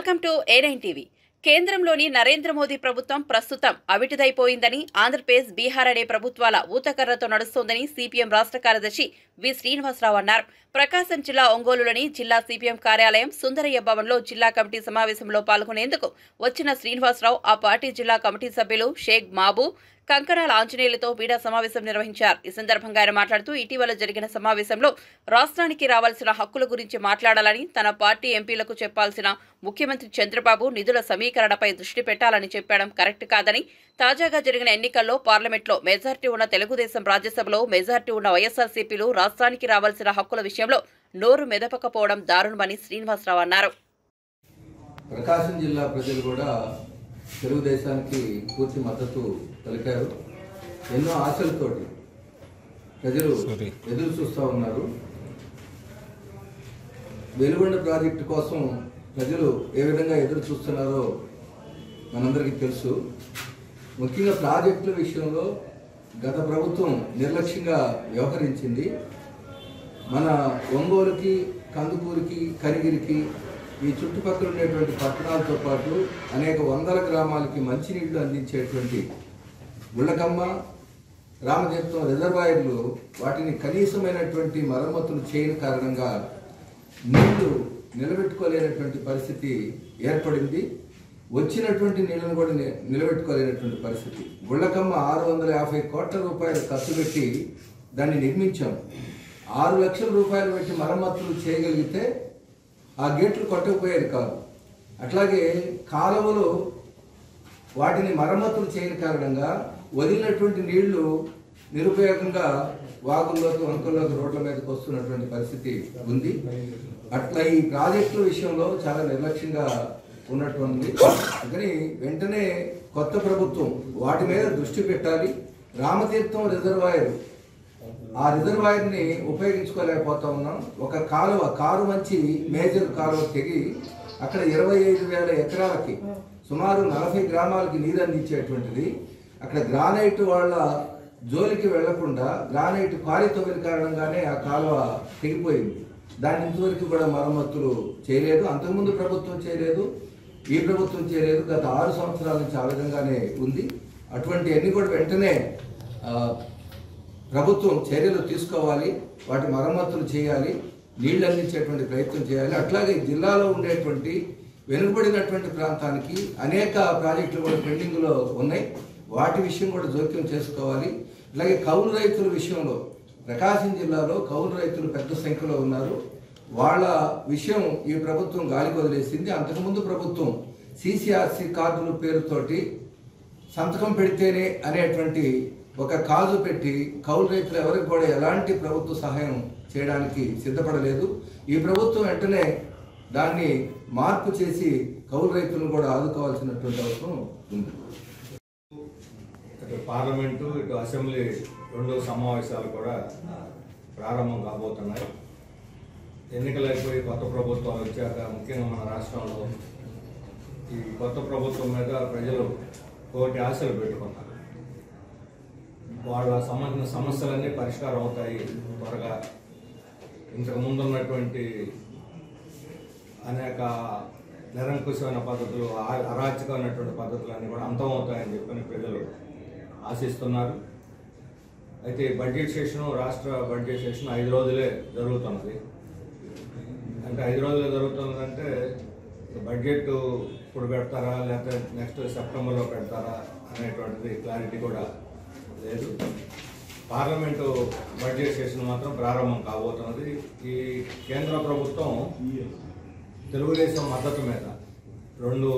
Welcome to A9 TV. కేంద్రంలోని నరేంద్ర మోదీ ప్రభుత్వం ప్రస్తుతం అవిటిదైపోయిందని, ఆంధ్రప్రదేశ్, బీహార్ అనే ప్రభుత్వాల ఊతకర్రతో నడుస్తోందని సిపిఎం రాష్ట్ర కార్యదర్శి వి శ్రీనివాసరావు అన్నారు. ప్రకాశం జిల్లా ఒంగోలులోని జిల్లా సిపిఎం కార్యాలయం సుందరయ్య భవన్లో జిల్లా కమిటీ సమావేశంలో పాల్గొనేందుకు వచ్చిన శ్రీనివాసరావు ఆ పార్టీ జిల్లా కమిటీ సభ్యులు షేక్ మాబూ, కంకణాల ఆంజనేయులతో మీడియా సమావేశం నిర్వహించారు. ఈ సందర్భంగా ఆయన మాట్లాడుతూ, ఇటీవల జరిగిన సమావేశంలో రాష్ట్రానికి రావాల్సిన హక్కుల గురించి మాట్లాడాలని, తన పార్టీ ఎంపీలకు చెప్పాల్సిన ముఖ్యమంత్రి చంద్రబాబు నిధుల సమీకరణపై దృష్టి పెట్టాలని చెప్పడం కరెక్ట్ కాదని, తాజాగా జరిగిన ఎన్నికల్లో పార్లమెంట్లో మెజార్టీ ఉన్న తెలుగుదేశం, రాజ్యసభలో మెజార్టీ ఉన్న వైఎస్ఆర్సీపీలు రాష్ట్రానికి రావాల్సిన హక్కుల విషయంలో నోరు మెదపకపోవడం దారుణమని శ్రీనివాసరావు అన్నారు. ప్రకాశం జిల్లా ప్రజలు కూడా తెలుగుదేశానికి పూర్తి మద్దతు పలికారు. ఎన్నో ఆశలతోటి ప్రజలు ఎదురు చూస్తూ ఉన్నారు. వెలుగొండ ప్రాజెక్టు కోసం ప్రజలు ఏ విధంగా ఎదురు చూస్తున్నారో మనందరికీ తెలుసు. ముఖ్యంగా ప్రాజెక్టుల విషయంలో గత ప్రభుత్వం నిర్లక్ష్యంగా వ్యవహరించింది. మన ఒంగోలుకి, కందుకూరుకి, కనిగిరికి, ఈ చుట్టుపక్కల ఉండేటువంటి పట్టణాలతో పాటు అనేక వందల గ్రామాలకి మంచినీళ్లు అందించేటువంటి గుళ్ళకమ్మ, రామతీర్థం రిజర్వాయర్లు వాటిని కనీసమైనటువంటి మరమ్మతులు చేయని కారణంగా నీళ్లు నిలబెట్టుకోలేనటువంటి పరిస్థితి ఏర్పడింది. వచ్చినటువంటి నీళ్లను కూడా నిలబెట్టుకోలేనటువంటి పరిస్థితి. గుళ్ళకమ్మ 650 కోట్ల రూపాయలు ఖర్చు పెట్టి దాన్ని నిర్మించాం. 6 లక్షల రూపాయలు పెట్టి మరమ్మతులు చేయగలిగితే ఆ గేట్లు కొట్టకపోయేది కాదు. అట్లాగే కాలువలు వాటిని మరమ్మతులు చేయని కారణంగా వదిలినటువంటి నీళ్లు నిరుపయోగంగా వాగుల్లోకి, వంకల్లోకి, రోడ్ల మీదకి వస్తున్నటువంటి పరిస్థితి ఉంది. అట్లా ఈ ప్రాజెక్టుల విషయంలో చాలా నిర్లక్ష్యంగా ఉన్నటువంటి కానీ వెంటనే కొత్త ప్రభుత్వం వాటి మీద దృష్టి పెట్టాలి. రామతీర్థం రిజర్వాయర్, ఆ రిజర్వాయర్ని ఉపయోగించుకోలేకపోతా ఉన్నాం. ఒక కాలువ, కారు మంచి మేజర్ కాలువ తెగి అక్కడ 25,000 ఎకరాలకి సుమారు 40 గ్రామాలకి నీరు అందించేటువంటిది. అక్కడ గ్రానైట్ వాళ్ళ జోలికి వెళ్లకుండా గ్రానైట్ క్వారీ తవ్విన కారణంగానే ఆ కాలువ తెగిపోయింది. దాని ఇంతవరకు కూడా మరమ్మతులు చేయలేదు. అంతకుముందు ప్రభుత్వం చేయలేదు, ఈ ప్రభుత్వం చేయలేదు. గత 6 సంవత్సరాల నుంచి ఆ విధంగానే ఉంది. అటువంటి అన్ని కూడా వెంటనే ప్రభుత్వం చర్యలు తీసుకోవాలి. వాటి మరమ్మతులు చేయాలి, నీళ్లు అందించేటువంటి ప్రయత్నం చేయాలి. అట్లాగే జిల్లాలో ఉండేటువంటి వెనుకబడినటువంటి ప్రాంతానికి అనేక ప్రాజెక్టులు కూడా పెండింగ్లో ఉన్నాయి. వాటి విషయం కూడా జోక్యం చేసుకోవాలి. అలాగే కౌలు రైతుల విషయంలో ప్రకాశం జిల్లాలో కౌలు రైతులు పెద్ద సంఖ్యలో ఉన్నారు. వాళ్ళ విషయం ఈ ప్రభుత్వం గాలికి వదిలేసింది. అంతకుముందు ప్రభుత్వం CCRC కార్డుల పేరుతోటి సంతకం పెడితేనే అనేటువంటి ఒక కాజు పెట్టి కౌలు రైతులు ఎవరికి కూడా ఎలాంటి ప్రభుత్వ సహాయం చేయడానికి సిద్ధపడలేదు. ఈ ప్రభుత్వం వెంటనే దాన్ని మార్పు చేసి కౌలు రైతులను కూడా ఆదుకోవాల్సినటువంటి అవసరం ఉంది. ఇటు పార్లమెంటు, ఇటు అసెంబ్లీ 2 సమావేశాలు కూడా ప్రారంభం కాబోతున్నాయి. ఎన్నికలు అయిపోయి కొత్త ప్రభుత్వాలు వచ్చాక ముఖ్యంగా మన రాష్ట్రంలో ఈ కొత్త ప్రభుత్వం మీద ప్రజలు కోటి ఆశలు పెట్టుకున్నారు. వాళ్ళ సంబంధించిన సమస్యలన్నీ పరిష్కారం అవుతాయి త్వరగా. ఇంతకు ముందు ఉన్నటువంటి అనేక నిరంకుశమైన పద్ధతులు, అరాచకమైనటువంటి పద్ధతులన్నీ కూడా అంతమవుతాయని చెప్పని ప్రజలు ఆశిస్తున్నారు. అయితే బడ్జెట్ సెషన్, రాష్ట్ర బడ్జెట్ సెషన్ 5 రోజులే జరుగుతున్నది. అంటే 5 రోజులే జరుగుతున్నదంటే బడ్జెట్ ఇప్పుడు పెడతారా లేకపోతే నెక్స్ట్ సెప్టెంబర్లో పెడతారా అనేటువంటిది క్లారిటీ కూడా లేదు. పార్లమెంటు బడ్జెట్ సెషన్ మాత్రం ప్రారంభం కాబోతున్నది. ఈ కేంద్ర ప్రభుత్వం తెలుగుదేశం మద్దతు మీద 2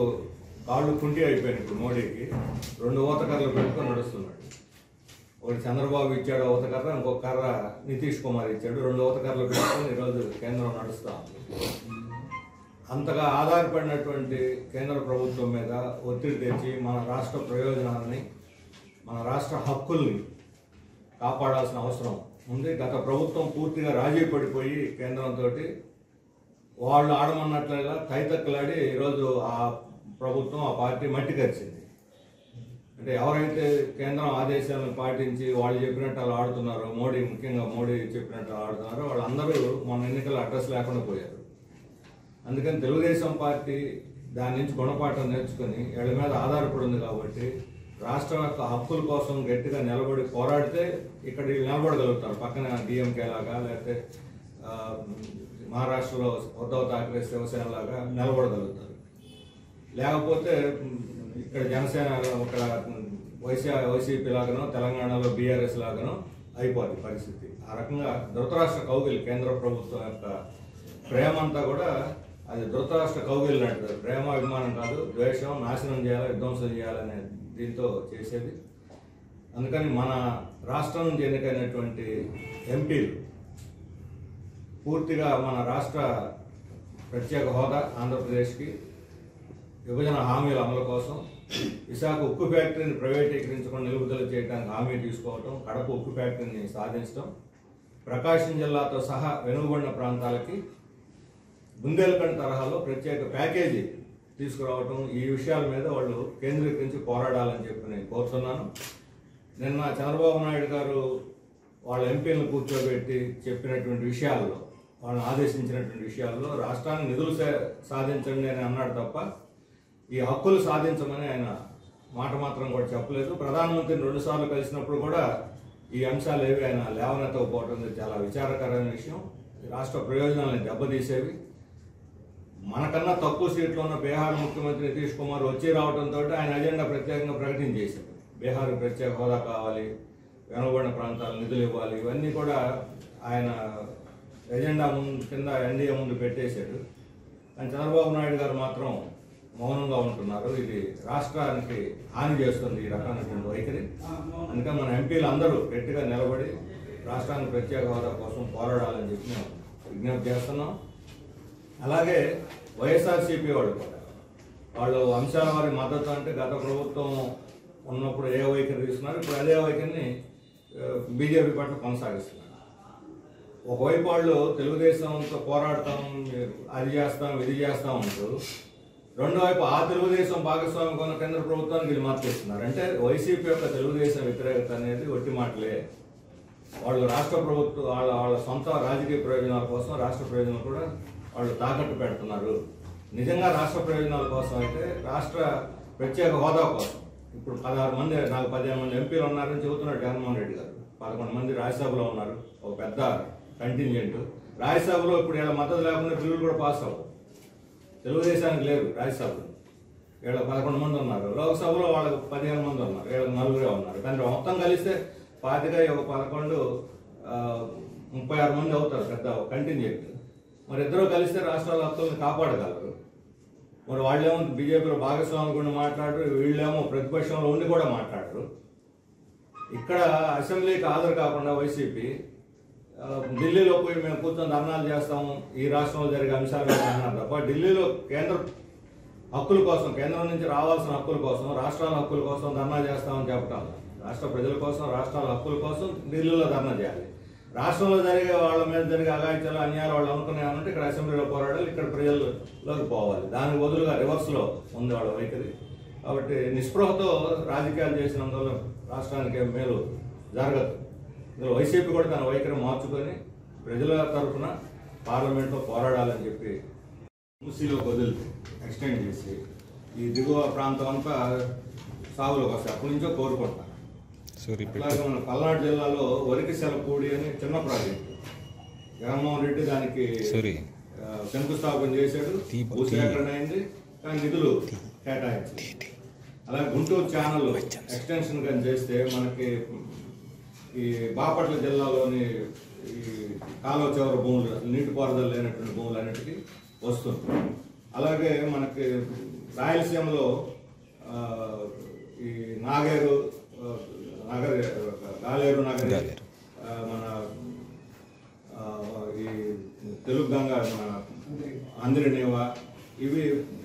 కాళ్ళు కుంటి అయిపోయినాయి. ఇప్పుడు మోడీకి 2 ఊతకర్రలు పెట్టుకొని నడుస్తున్నాడు. ఒకటి చంద్రబాబు ఇచ్చాడు ఊతకర్ర, ఇంకొక కర్ర నితీష్ కుమార్ ఇచ్చాడు. 2 ఊతకర్రలు పెట్టుకొని ఈరోజు కేంద్రం నడుస్తా ఉంది. అంతగా ఆధారపడినటువంటి కేంద్ర ప్రభుత్వం మీద ఒత్తిడి తెచ్చి మన రాష్ట్ర ప్రయోజనాలని, మన రాష్ట్ర హక్కుల్ని కాపాడాల్సిన అవసరం ఉంది. గత ప్రభుత్వం పూర్తిగా రాజీ పడిపోయి కేంద్రంతో వాళ్ళు ఆడమన్నట్లుగా తైతక్కలాడి ఈరోజు ఆ ప్రభుత్వం, ఆ పార్టీ మట్టి కరిచింది. అంటే ఎవరైతే కేంద్రం ఆదేశాలను పాటించి వాళ్ళు చెప్పినట్టు అలా ఆడుతున్నారో, ముఖ్యంగా మోడీ చెప్పినట్టు ఆడుతున్నారో వాళ్ళందరూ మన ఎన్నికల అడ్రస్ లేకుండా పోయారు. అందుకని తెలుగుదేశం పార్టీ దాని నుంచి గుణపాఠం నేర్చుకుని వీళ్ళ మీద ఆధారపడి ఉంది కాబట్టి రాష్ట్రం యొక్క హక్కుల కోసం గట్టిగా నిలబడి పోరాడితే ఇక్కడ వీళ్ళు నిలబడగలుగుతారు. పక్కన డిఎంకే లాగా లేకపోతే మహారాష్ట్రలో ఉద్ధవ్ ఠాక్రే శివసేన లాగా నిలబడగలుగుతారు. లేకపోతే ఇక్కడ జనసేన ఇక్కడ వైసీపీ లాగానో తెలంగాణలో బీఆర్ఎస్ లాగానో అయిపోతుంది పరిస్థితి. ఆ రకంగా ధృతరాష్ట్ర కౌగిలి కేంద్ర ప్రభుత్వం యొక్క ప్రేమ అంతా కూడా అది ధృతరాష్ట్ర కౌగిలి అంటారు. ప్రేమ అభిమానం కాదు, ద్వేషం, నాశనం చేయాలి, విధ్వంసం చేయాలనే దీంతో చేసేది. అందుకని మన రాష్ట్రం నుంచి ఎన్నికైనటువంటి ఎంపీలు పూర్తిగా మన రాష్ట్ర ప్రత్యేక హోదా ఆంధ్రప్రదేశ్కి, విభజన హామీల అమలు కోసం, విశాఖ ఉక్కు ఫ్యాక్టరీని ప్రైవేటీకరించకుండా నిలుపుదల చేయడానికి హామీ తీసుకోవటం, కడప ఉక్కు ఫ్యాక్టరీని సాధించడం, ప్రకాశం జిల్లాతో సహా వెనుకబడిన ప్రాంతాలకి బుందేల్ఖండ్ తరహాలో ప్రత్యేక ప్యాకేజీ తీసుకురావటం, ఈ విషయాల మీద వాళ్ళు కేంద్రీకరించి పోరాడాలని చెప్పి నేను కోరుతున్నాను. నిన్న చంద్రబాబు నాయుడు గారు వాళ్ళ ఎంపీలను కూర్చోబెట్టి చెప్పినటువంటి విషయాల్లో, వాళ్ళని ఆదేశించినటువంటి విషయాల్లో రాష్ట్రాన్ని నిధులు సాధించండి అని అన్నాడు తప్ప ఈ హక్కులు సాధించమని ఆయన మాట మాత్రం కూడా చెప్పలేదు. ప్రధానమంత్రిని 2 సార్లు కలిసినప్పుడు కూడా ఈ అంశాలు ఏవి ఆయన లేవనెత్తకపోవడం చాలా విచారకరమైన విషయం. రాష్ట్ర ప్రయోజనాలను దెబ్బతీసేవి. మనకన్నా తక్కువ సీట్లు ఉన్న బీహార్ ముఖ్యమంత్రి నితీష్ కుమార్ వచ్చి రావడంతో ఆయన అజెండా ప్రత్యేకంగా ప్రకటించేశారు. బీహార్ ప్రత్యేక హోదా కావాలి, వెనుకబడిన ప్రాంతాల నిధులు ఇవ్వాలి, ఇవన్నీ కూడా ఆయన ఎజెండా కింద ఎన్డీఏ ముందు పెట్టేశాడు. కానీ చంద్రబాబు నాయుడు గారు మాత్రం మౌనంగా ఉంటున్నారు. ఇది రాష్ట్రానికి హాని చేస్తుంది ఈ రకమైనటువంటి వైఖరి. అందుకని మన ఎంపీలు అందరూ గట్టిగా నిలబడి రాష్ట్రానికి ప్రత్యేక హోదా కోసం పోరాడాలని చెప్పి మేము విజ్ఞప్తి చేస్తున్నాం. అలాగే వైఎస్ఆర్సీపీ వాళ్ళు అంశాల వారి మద్దతు అంటే గత ప్రభుత్వం ఉన్నప్పుడు ఏ వైఖరి తీసుకున్నారు, ఇప్పుడు అదే వైఖరిని బీజేపీ పట్ల కొనసాగిస్తున్నారు. ఒకవైపు వాళ్ళు తెలుగుదేశంతో పోరాడతాం, అది చేస్తాం, ఇది చేస్తాం అంటారు. రెండో వైపు ఆ తెలుగుదేశం భాగస్వామి కొన్న కేంద్ర ప్రభుత్వానికి వీళ్ళు మద్దతు ఇస్తున్నారు. అంటే వైసీపీ యొక్క తెలుగుదేశం వ్యతిరేకత అనేది ఒట్టి మాటలే. వాళ్ళు రాష్ట్ర ప్రభుత్వం వాళ్ళ సొంత రాజకీయ ప్రయోజనాల కోసం రాష్ట్ర ప్రయోజనాలు కూడా వాళ్ళు తాకట్టు పెడుతున్నారు. నిజంగా రాష్ట్ర ప్రయోజనాల కోసం అయితే రాష్ట్ర ప్రత్యేక హోదా కోసం ఇప్పుడు 16 మంది, నాకు 15 మంది ఎంపీలు ఉన్నారని చెబుతున్నాడు జగన్మోహన్ రెడ్డి గారు. 11 మంది రాజ్యసభలో ఉన్నారు, ఒక పెద్ద కంటింజెంట్. రాజ్యసభలో ఇప్పుడు వీళ్ళ మద్దతు లేకుండా బిల్లులు కూడా పాస్ అవ్వవు. తెలుగుదేశానికి లేరు రాజ్యసభలో, వీళ్ళకి 11 మంది ఉన్నారు. లోక్సభలో వాళ్ళకి 15 మంది ఉన్నారు, వీళ్ళకి 4 ఉన్నారు. కానీ మొత్తం కలిస్తే 25, 11, 36 మంది అవుతారు పెద్ద కంటింజెంట్. మరి ఇద్దరు కలిస్తే రాష్ట్రాల హక్కులను కాపాడగలరు. మరి వాళ్ళేమో బీజేపీలో భాగస్వామి కూడా మాట్లాడరు, వీళ్ళేమో ప్రతిపక్షంలో ఉండి కూడా మాట్లాడరు. ఇక్కడ అసెంబ్లీకి హాజరు కాకుండా వైసీపీ ఢిల్లీలో పోయి మేము కూర్చొని ధర్నాలు చేస్తాము, ఈ రాష్ట్రంలో జరిగే అంశాలు అన్నారు తప్ప ఢిల్లీలో కేంద్ర హక్కుల కోసం, కేంద్రం నుంచి రావాల్సిన హక్కుల కోసం, రాష్ట్రాల హక్కుల కోసం ధర్నా చేస్తామని చెప్పటం. రాష్ట్ర ప్రజల కోసం, రాష్ట్రాల హక్కుల కోసం ఢిల్లీలో ధర్నా చేయాలి. రాష్ట్రంలో జరిగే వాళ్ళ మీద జరిగే అగాయిత్యాలు, అన్యాయాలు వాళ్ళు అనుకునేమంటే ఇక్కడ అసెంబ్లీలో పోరాడాలి, ఇక్కడ ప్రజల్లోకి పోవాలి. దానికి బదులుగా రివర్స్లో ఉంది వాళ్ళ వైఖరి. కాబట్టి నిస్పృహతో రాజకీయాలు చేసినందువల్ల రాష్ట్రానికి మేలు జరగదు. ఇందులో వైసీపీ కూడా తన వైఖరి మార్చుకొని ప్రజల తరఫున పార్లమెంట్లో పోరాడాలని చెప్పి మూసీలో వదిలి ఎక్స్టెండ్ చేసి ఈ దిగువ ప్రాంతం అంతా సాగులోకి వస్తాయి. అప్పటి నుంచో కోరుకుంటాం. అలాగే మన పల్నాడు జిల్లాలో వరికిసెలపూడి అని చిన్న ప్రాజెక్టు జగన్మోహన్ రెడ్డి దానికి శంకుస్థాపన చేశాడు, భూసేకరణ అయింది, కానీ నిధులు కేటాయించింది. అలాగే గుంటూరు ఛానల్ ఎక్స్టెన్షన్ కానీ చేస్తే మనకి ఈ బాపట్ల జిల్లాలోని ఈ కాలువ చివరి భూములు, నీటిపారుదల లేనటువంటి భూములన్నిటికీ వస్తుంది. అలాగే మనకి రాయలసీమలో ఈ గాలేరు నగరి, మన ఈ తెలుగు గంగ, మన అందిరినేవ, ఇవి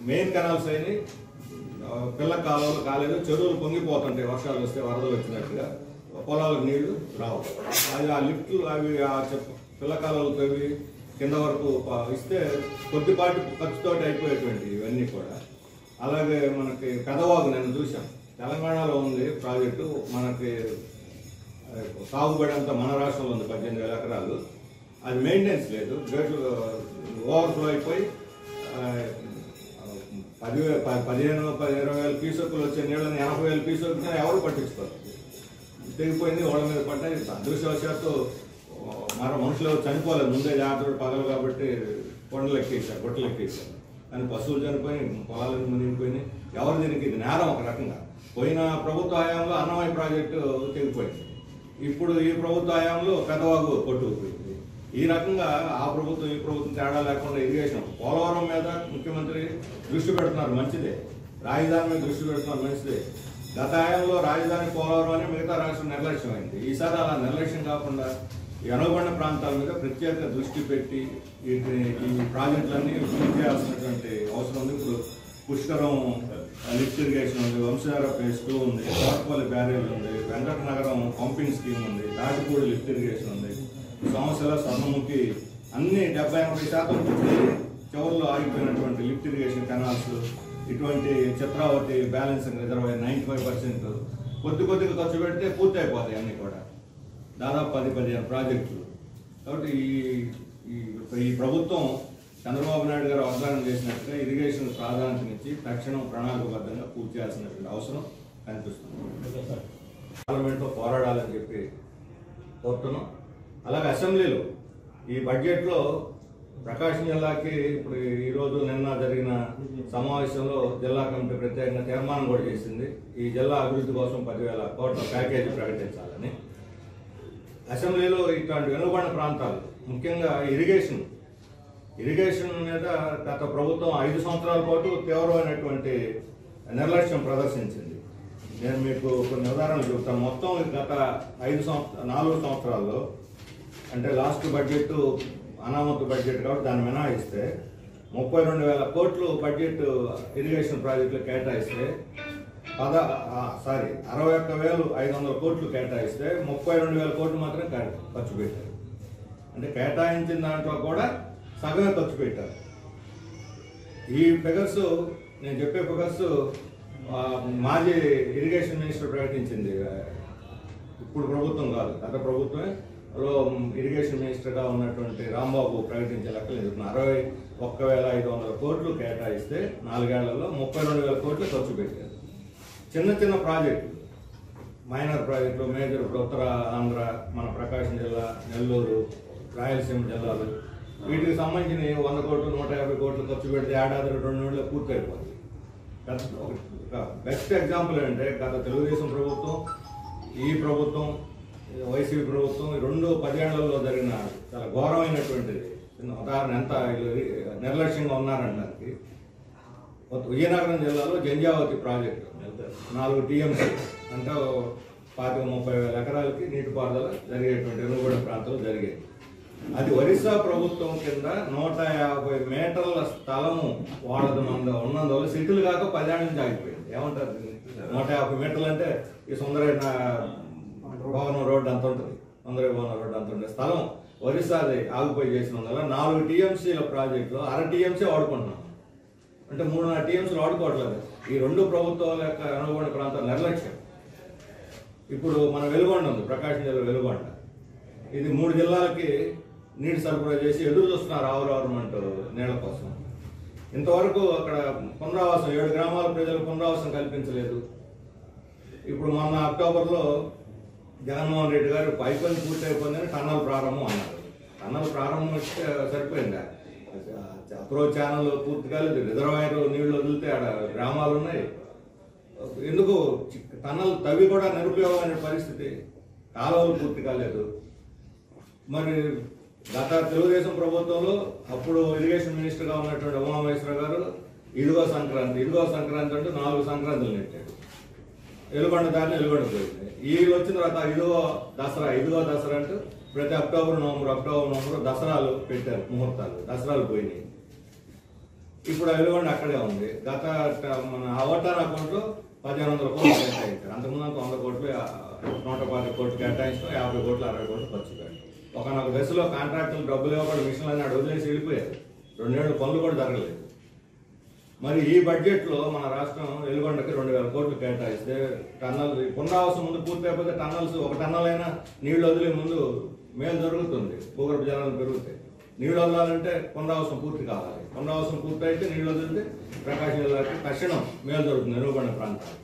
మెయిన్ కెనాల్స్ అయినాయి. పిల్ల కాలువలు కాలేదు, చెరువులు పొంగిపోతుంటాయి వర్షాలు వస్తే, వరదలు వచ్చినట్టుగా పొలాలకు నీళ్లు రావు. అది ఆ లిఫ్ట్లు అవి ఆ పిల్ల కాలువలు తవ్వి కింద వరకు ఇస్తే కొద్దిపాటి ఖర్చుతో అయిపోయేటువంటి ఇవన్నీ కూడా. అలాగే మనకి పెదవాగు నేను చూసాం, తెలంగాణలో ఉంది ప్రాజెక్టు, మనకి సాగుబడి అంతా మన రాష్ట్రంలో ఉంది, 18,000 ఎకరాలు. అది మెయింటెనెన్స్ లేదు, గేట్లు ఓవర్ఫ్లో అయిపోయి 15,000-20,000 క్యూసెక్కులు వచ్చే నీళ్ళని 80,000 క్యూసెక్కులు ఎవరు పట్టించుకోరు. తెగిపోయింది, వాళ్ళ మీద పడ్డాయి. అదృష్టవశాత్తు మరో మనుషులు చనిపోలేదు, ముందే జాగ్రత్త పగలు కాబట్టి గుట్టలు ఎక్కేసారు. కానీ పశువులు చనిపోయి, పొలాలను మునిగిపోయినాయి. ఎవరు దీనికి ఇది నేరం ఒక రకంగా. పోయిన ప్రభుత్వ హయాంలో అన్నమయ్య ప్రాజెక్టు తెగిపోయింది. ఇప్పుడు ఈ ప్రభుత్వ హయాంలో పెదవాగు కొట్టుకుపోయింది. ఈ రకంగా ఆ ప్రభుత్వం ఈ ప్రభుత్వం తేడా లేకుండా ఇరిగేషన్ పోలవరం మీద ముఖ్యమంత్రి దృష్టి పెడుతున్నారు, మంచిదే. రాజధాని మీద దృష్టి పెడుతున్నారు, మంచిదే. గత హయాంలో రాజధాని పోలవరం అని మిగతా రాష్ట్రం నిర్లక్ష్యమైంది. ఈసారి అలా నిర్లక్ష్యం కాకుండా వెనుకబడిన ప్రాంతాల మీద ప్రత్యేక దృష్టి పెట్టి ఈ ప్రాజెక్టులన్నీ పూర్తి చేయాల్సినటువంటి అవసరం ఉంది. ఇప్పుడు పుష్కరం లిఫ్ట్ ఇరిగేషన్ ఉంది, వంశధార ఫేజ్ 2 ఉంది, కోటపల్లి బ్యారేజ్ ఉంది, వెంకటనగరం పంపింగ్ స్కీమ్ ఉంది, దాటిపూడి లిఫ్ట్ ఇరిగేషన్ ఉంది, సమస్యల సన్నముఖి అన్ని 70-80% చివరిలో ఆగిపోయినటువంటి లిఫ్ట్ ఇరిగేషన్ కెనాల్స్, ఇటువంటి చిత్రావతి బ్యాలెన్సింగ్ రిజర్వాయర్ 95% కొద్దిగా ఖర్చు పెడితే పూర్తి అయిపోతాయి అన్నీ కూడా. దాదాపు 10-15 ప్రాజెక్టులు. కాబట్టి ఈ ప్రభుత్వం చంద్రబాబు నాయుడు గారు వాగ్దానం చేసినట్టుగా ఇరిగేషన్ ప్రాధాన్యతనిచ్చి తక్షణం ప్రణాళికబద్ధంగా పూర్తి చేయాల్సినటువంటి అవసరం కనిపిస్తుంది. పార్లమెంట్లో పోరాడాలని చెప్పి కోరుతున్నాం. అలాగే అసెంబ్లీలో ఈ బడ్జెట్లో ప్రకాశం జిల్లాకి ఇప్పుడు ఈరోజు నిన్న జరిగిన సమావేశంలో జిల్లా కమిటీ ప్రత్యేకంగా తీర్మానం కూడా చేసింది. ఈ జిల్లా అభివృద్ధి కోసం 10,000 కోట్ల ప్యాకేజీ ప్రకటించాలని. అసెంబ్లీలో ఇట్లాంటి వెనుకబడిన ప్రాంతాలు, ముఖ్యంగా ఇరిగేషన్ మీద గత ప్రభుత్వం 5 సంవత్సరాల పాటు తీవ్రమైనటువంటి నిర్లక్ష్యం ప్రదర్శించింది. నేను మీకు కొన్ని ఉదాహరణలు చెబుతాను. మొత్తం గత 4 సంవత్సరాల్లో, అంటే లాస్ట్ బడ్జెట్ అనామత్ బడ్జెట్ కాబట్టి దాన్ని మినహాయిస్తే 32,000 కోట్లు బడ్జెట్ ఇరిగేషన్ ప్రాజెక్టులు కేటాయిస్తే 61,500 కోట్లు కేటాయిస్తే 32,000 కోట్లు మాత్రం ఖర్చు పెట్టారు. అంటే కేటాయించిన దాంట్లో కూడా సగమే ఖర్చు పెట్టారు. ఈ ఫిగర్స్, నేను చెప్పే ఫిగర్స్ మాజీ ఇరిగేషన్ మినిస్టర్ ప్రకటించింది. ఇప్పుడు ప్రభుత్వం కాదు, గత ప్రభుత్వమే ఇరిగేషన్ మినిస్టర్గా ఉన్నటువంటి రాంబాబు ప్రకటించే లెక్కలు చెప్తున్నారు. 61,500 కోట్లు కేటాయిస్తే 4 ఏళ్లలో 32,000 కోట్లు ఖర్చు పెట్టారు. చిన్న ప్రాజెక్టులు, మైనర్ ప్రాజెక్టులు, మేజర్ ఉత్తర ఆంధ్ర, మన ప్రకాశం జిల్లా, నెల్లూరు, రాయలసీమ జిల్లాలు, వీటికి సంబంధించిన 100 కోట్లు 150 కోట్లు ఖర్చు పెడితే ఏడాది 2 నెలలు పూర్తి అయిపోతుంది. బెస్ట్ ఎగ్జాంపుల్ ఏంటంటే గత తెలుగుదేశం ప్రభుత్వం, ఈ ప్రభుత్వం, వైసీపీ ప్రభుత్వం, ఈ 10 ఏళ్లలో జరిగిన చాలా ఘోరమైనటువంటిది. ఉదాహరణ ఎంత నిర్లక్ష్యంగా ఉన్నారనడానికి, విజయనగరం జిల్లాలో జంజావతి ప్రాజెక్టు 4 TMC అంటే 25-30 ఎకరాలకి నీటిపారుదల జరిగేటువంటి వెనుకబడిన ప్రాంతాలు జరిగేది. అది ఒరిస్సా ప్రభుత్వం కింద 150 మీటర్ల స్థలము ఉన్నందువల్ల సిటీలు కాక 10 ఏళ్ళ నుంచి ఆగిపోయింది. ఏమంటారు? 150 మీటర్లు అంటే ఈ సుందరైన భవనం రోడ్డు అంత ఉంటుంది, సుందరై భవనం రోడ్డు అంత ఉంటుంది స్థలం ఒరిస్సాది ఆగిపోయి చేసినందువల్ల 4 TMCల ప్రాజెక్టులో 1/2 TMC వాడుకుంటున్నాం. అంటే 3-4 TMCలు వాడుకోవట్లేదు. ఈ 2 ప్రభుత్వాల యొక్క వెనుకబడిన ప్రాంతాల నిర్లక్ష్యం. ఇప్పుడు మన వెలుగొండ ఉంది, ప్రకాశం జిల్లా వెలుగొండ. ఇది 3 జిల్లాలకి నీటి సరఫరా చేసి ఎదురు చూస్తున్నారు గవర్నమెంట్ నీళ్ల కోసం. ఇంతవరకు అక్కడ పునరావాసం 7 గ్రామాల ప్రజలకు పునరావాసం కల్పించలేదు. ఇప్పుడు మొన్న అక్టోబర్లో జగన్మోహన్ రెడ్డి గారు పైపని పూర్తి అయిపోయిందని టన్నల్ ప్రారంభం అన్నారు. టన్నల్ ప్రారంభం వస్తే సరిపోయిందా? అప్రోచ్ ఛానల్ పూర్తి కాలేదు, రిజర్వాయర్ నీళ్లు వదిలితే ఆడ గ్రామాలు ఉన్నాయి. ఎందుకు టన్నల్ తవ్వి కూడా నిరుపయోగమైన పరిస్థితి, కాలువలు పూర్తి కాలేదు. మరి గత తెలుగుదేశం ప్రభుత్వంలో అప్పుడు ఇరిగేషన్ మినిస్టర్గా ఉన్నటువంటి ఉమామహేశ్వర గారు ఇదిగో సంక్రాంతి అంటే 4 సంక్రాంతులు నెట్టాడు. వెలుగొండ దారిని వెలుగొండ పోయింది. వీళ్ళు వచ్చిన తర్వాత ఇదిగో దసరా అంటూ ప్రతి అక్టోబర్ నవంబర్ దసరాలు పెట్టారు, ముహూర్తాలు, దసరాలు పోయినాయి. ఇప్పుడు వెలుగొండ అక్కడే ఉంది. గత మన అవటాన్ అకౌంట్లో 1,500 కోట్లు కేటాయించారు. అంతకుముందు 100 కోట్లు 120 కోట్లు కేటాయించడం, 50 కోట్లు 60 కోట్లు ఖర్చు పెట్టారు. ఒకనొక దశలో కాంట్రాక్టులు డబ్బులు ఇవ్వకుండా మిషన్లన్నీ అక్కడ వదిలేసి వెళ్ళిపోయారు. 2 ఏళ్ళు పనులు కూడా జరగలేదు. మరి ఈ బడ్జెట్లో మన రాష్ట్రం వెలుగొండకి 2,000 కోట్లు కేటాయిస్తే టన్నల్ పునరావాసం ముందు పూర్తి అయిపోతే టన్నల్స్ 1 టన్నల్ అయినా నీళ్లు వదిలే ముందు మేలు జరుగుతుంది, భూగర్భ జలాలు పెరుగుతాయి. నీళ్ళు వదలాలంటే పునరావాసం పూర్తి కావాలి. పునరావాసం పూర్తి అయితే నీళ్ళు వదిలితే ప్రకాశం జిల్లాకి తక్షణం మేలు జరుగుతుంది ఎరువుబడిన ప్రాంతాలు.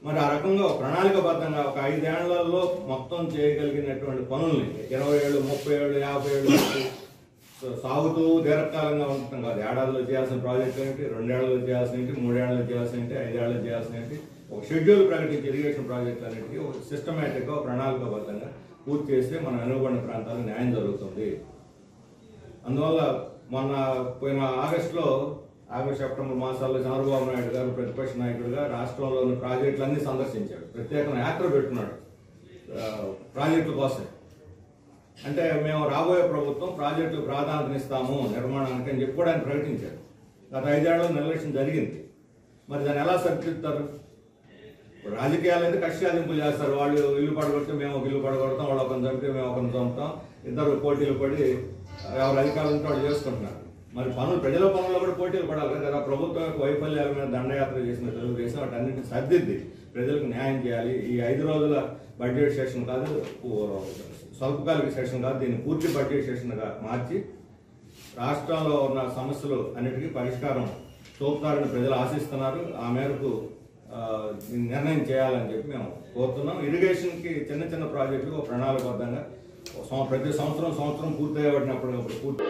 మరి ఆ రకంగా ప్రణాళికబద్ధంగా ఒక 5 ఏళ్లలో మొత్తం చేయగలిగినటువంటి పనుల్ని 20 ఏళ్ళు, 30 ఏళ్ళు, 50 ఏళ్ళు సాగుతూ దీర్ఘకాలంగా ఉండటం కాదు. ఏడాదిలో చేయాల్సిన ప్రాజెక్టులు ఏంటి, 2 ఏళ్లలో చేయాల్సిన ఏంటి, 3 ఏళ్లలో చేయాల్సిన ఏంటి, 5 ఏళ్లలో చేయాల్సిన ఏంటి, ఒక షెడ్యూల్ ప్రకటించి ఇరిగేషన్ ప్రాజెక్టులు అన్నింటికి ఒక సిస్టమేటిక్గా ప్రణాళికబద్ధంగా పూర్తి చేస్తే మన వెనుకబడిన ప్రాంతాలకు న్యాయం జరుగుతుంది. అందువల్ల మొన్న పోయిన ఆగస్టు, సెప్టెంబర్ మాసాల్లో చంద్రబాబు నాయుడు గారు ప్రతిపక్ష నాయకుడిగా రాష్ట్రంలోని ప్రాజెక్టులన్నీ సందర్శించాడు. ప్రత్యేకంగా యాత్ర పెట్టుకున్నాడు ప్రాజెక్టుల కోసం. అంటే మేము రాబోయే ప్రభుత్వం ప్రాజెక్టులు ప్రాధాన్యతనిస్తాము నిర్మాణానికి అని చెప్పి కూడా ఆయన ప్రకటించారు. గత 5 ఏళ్లలో నిర్లక్ష్యం జరిగింది. మరి దాన్ని ఎలా సరిదిద్దుతారు? రాజకీయాలు అయితే కక్ష సాధింపులు చేస్తారు. వాళ్ళు ఇల్లు పడగొడితే మేము ఒక ఇల్లు పడగొడతాం, వాళ్ళు ఒకరిని చంపితే మేము ఒకరిని చంపుతాం, ఇద్దరు పోటీలు పడి ఎవరు అధికారులు ఉంటే వాళ్ళు చేసుకుంటున్నారు. మరి ప్రజల పనుల్లో కూడా పోటీలు పడాలి కదా. ప్రభుత్వం యొక్క వైఫల్యాల మీద దండయాత్ర చేసిన తెలుగుదేశం వాటన్నింటినీ సర్దిద్ది ప్రజలకు న్యాయం చేయాలి. ఈ 5 రోజుల బడ్జెట్ సెషన్ కాదు, స్వల్పకాలిక సెషన్ కాదు, దీన్ని పూర్తి బడ్జెట్ సెషన్గా మార్చి రాష్ట్రంలో ఉన్న సమస్యలు అన్నిటికీ పరిష్కారం చూపుతారని ప్రజలు ఆశిస్తున్నారు. ఆ మేరకు నిర్ణయం చేయాలని చెప్పి మేము కోరుతున్నాం. ఇరిగేషన్కి చిన్న ప్రాజెక్టులు ప్రణాళికబద్ధంగా ప్రతి సంవత్సరం పూర్తి అయ్యేటప్పుడు పూర్తి